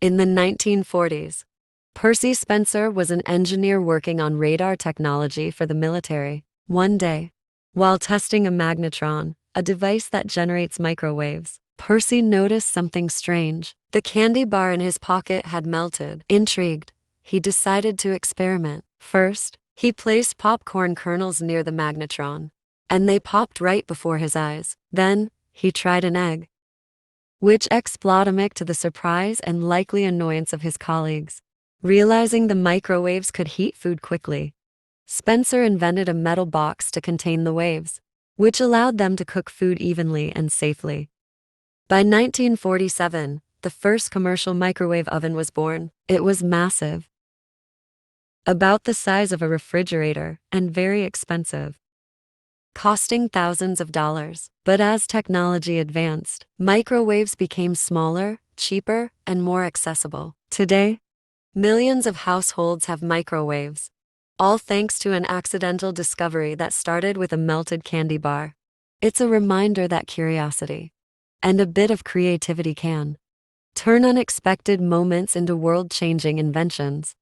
In the 1940s, Percy Spencer was an engineer working on radar technology for the military. One day, while testing a magnetron, a device that generates microwaves, Percy noticed something strange. The candy bar in his pocket had melted. Intrigued, he decided to experiment. First, he placed popcorn kernels near the magnetron, and they popped right before his eyes. Then, he tried an egg, which exploded to the surprise and likely annoyance of his colleagues. Realizing the microwaves could heat food quickly, Spencer invented a metal box to contain the waves, which allowed them to cook food evenly and safely. By 1947, the first commercial microwave oven was born. It was massive, about the size of a refrigerator, and very expensive, costing thousands of dollars. But as technology advanced, microwaves became smaller, cheaper, and more accessible. Today, millions of households have microwaves, all thanks to an accidental discovery that started with a melted candy bar. It's a reminder that curiosity and a bit of creativity can turn unexpected moments into world-changing inventions.